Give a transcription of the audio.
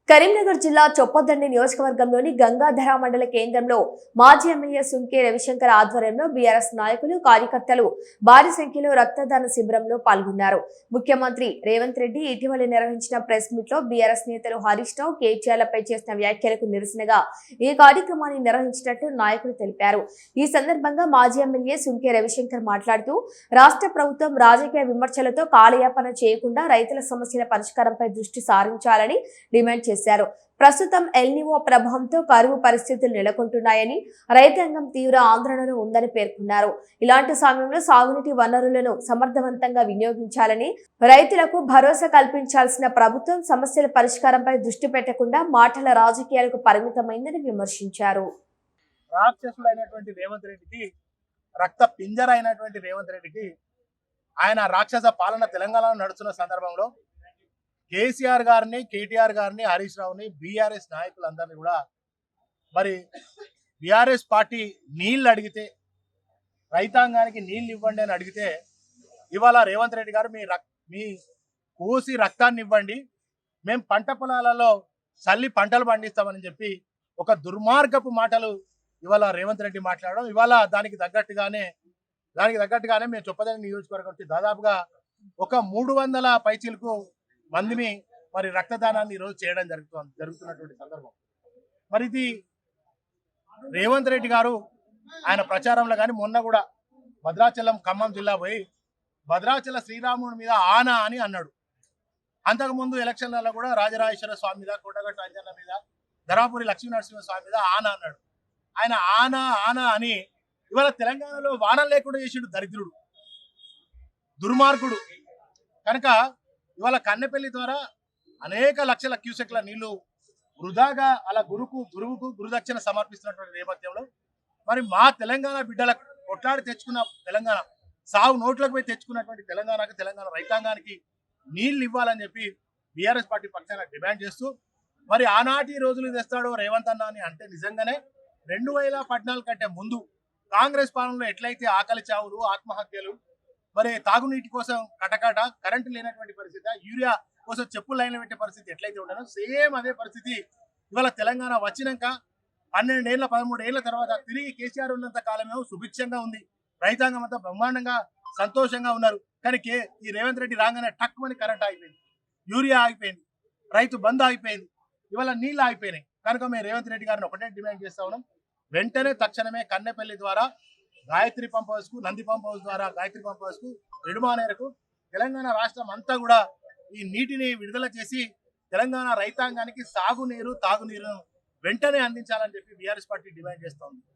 కరీంనగర్ జిల్లా చొప్పదండి నియోజకవర్గంలోని గంగాధర మండల కేంద్రంలో మాజీ ఎమ్మెల్యే సుంకే రవిశంకర్ ఆధ్వర్యంలో బీఆర్ఎస్ నాయకులు కార్యకర్తలు భారీ సంఖ్యలో రక్తదాన శిబిరంలో పాల్గొన్నారు. ముఖ్యమంత్రి రేవంత్ రెడ్డి ఇటీవల నిర్వహించిన ప్రెస్ మీట్ లో బీఆర్ఎస్ నేతలు హరీష్ రావు, కేటీఆర్లపై చేసిన వ్యాఖ్యలకు నిరసనగా ఈ కార్యక్రమాన్ని నిర్వహించినట్టు నాయకులు తెలిపారు. ఈ సందర్భంగా మాజీ ఎమ్మెల్యే సుంకే రవిశంకర్ మాట్లాడుతూ రాష్ట్ర ప్రభుత్వం రాజకీయ విమర్శలతో కాలయాపన చేయకుండా రైతుల సమస్యల పరిష్కారంపై దృష్టి సారించాలని డిమాండ్ చేశారు. ప్రస్తుతం ఎల్నివో ప్రభావంతో కరువు పరిస్థితులు నెలకొంటున్నాయని, రైతాంగం తీవ్ర ఆందోళనలో ఉందని పేర్కొన్నారు. ఇలాంటి సమయంలో సాగునీటి వనరులను సమర్థవంతంగా వినియోగించాలని, రైతులకు భరోసా కల్పించాల్సిన ప్రభుత్వం సమస్యల పరిష్కారంపై దృష్టి పెట్టకుండా మాటల రాజకీయాలకు పరిమితమైందని విమర్శించారు. రాక్షసుడైనటువంటి రేవంత్ రెడ్డికి, రక్త పింజరైనటువంటి రేవంత్ రెడ్డికి ఆయన రాక్షస పాలన తెలంగాణలో నడుస్తున్న సందర్భంలో కేసీఆర్ గారిని, కేటీఆర్ గారిని, హరీష్ రావుని, బీఆర్ఎస్ నాయకులందరినీ కూడా మరి బీఆర్ఎస్ పార్టీ నీళ్లు అడిగితే, రైతాంగానికి నీళ్లు ఇవ్వండి అని అడిగితే, ఇవాళ రేవంత్ రెడ్డి గారు మీ కోసి రక్తాన్ని ఇవ్వండి, మేము పంట పొలాలలో చల్లి పంటలు పండిస్తామని చెప్పి ఒక దుర్మార్గపు మాటలు ఇవాళ రేవంత్ రెడ్డి మాట్లాడడం, ఇవాళ దానికి తగ్గట్టుగానే మేము చొప్పదండి నియోజకవర్గం దాదాపుగా ఒక 300 పైచీలకు మందిని మరి రక్తదానాన్ని ఈరోజు చేయడం జరుగుతున్నటువంటి సందర్భం. మరి ఇది రేవంత్ రెడ్డి గారు ఆయన ప్రచారంలో కానీ మొన్న కూడా భద్రాచలం, ఖమ్మం జిల్లా పోయి భద్రాచల శ్రీరాముడి మీద ఆనా అని అన్నాడు. అంతకుముందు ఎలక్షన్లలో కూడా రాజరాజేశ్వర స్వామి మీద, కోటగట్టు అంజన్న మీద, ధర్మపురి లక్ష్మీనరసింహ స్వామి మీద ఆనా అన్నాడు. ఆయన ఆనా అని ఇవాళ తెలంగాణలో వానం లేకుండా చేసిండు దరిద్రుడు, దుర్మార్గుడు. కనుక ఇవాళ కన్నెపల్లి ద్వారా అనేక లక్షల క్యూసెక్ల నీళ్లు వృధాగా అలా గురువుకు గురుదక్షిణ సమర్పిస్తున్నటువంటి నేపథ్యంలో మరి మా తెలంగాణ బిడ్డలకు కొట్లాడి తెచ్చుకున్న తెలంగాణ, సాగు నోట్లకు పోయి తెచ్చుకున్నటువంటి తెలంగాణ రైతాంగానికి నీళ్లు ఇవ్వాలని చెప్పి బీఆర్ఎస్ పార్టీ పక్షాన డిమాండ్ చేస్తూ మరి ఆనాటి రోజులు తెస్తాడో రేవంత్ అన్న అని అంటే నిజంగానే 2014 కంటే ముందు కాంగ్రెస్ పాలనలో ఎట్లయితే ఆకలి చావులు, ఆత్మహత్యలు, మరి తాగునీటి కోసం కటకట, కరెంటు లేనటువంటి పరిస్థితి, యూరియా కోసం చెప్పులు లైన్లో పెట్టే పరిస్థితి ఎట్లయితే ఉండదో సేమ్ అదే పరిస్థితి ఇవాళ తెలంగాణ వచ్చినాక 12 ఏళ్ళ 13 ఏళ్ల తర్వాత తిరిగి కేసీఆర్ ఉన్నంత కాలమే సుభిక్షంగా ఉంది. రైతాంగం అంతా బ్రహ్మాండంగా సంతోషంగా ఉన్నారు. కానీ ఈ రేవంత్ రెడ్డి రాగానే టక్కుమని కరెంట్ ఆగిపోయింది, యూరియా ఆగిపోయింది, రైతు బంద్ ఆగిపోయింది, ఇవాళ నీళ్ళు ఆగిపోయినాయి. కనుక మేము రేవంత్ రెడ్డి గారిని ఒకటే డిమాండ్ చేస్తా ఉన్నాం, వెంటనే తక్షణమే కన్నెపల్లి ద్వారా గాయత్రి పంప్ హౌస్ కు, నంది పంప్ హౌస్ ద్వారా గాయత్రి పంప్ హౌస్ కు, ఎడుమానేరకు తెలంగాణ రాష్ట్రం అంతా కూడా ఈ నీటిని విడుదల చేసి తెలంగాణ రైతాంగానికి సాగునీరు, తాగునీరు వెంటనే అందించాలని చెప్పి బీఆర్ఎస్ పార్టీ డిమాండ్ చేస్తోంది.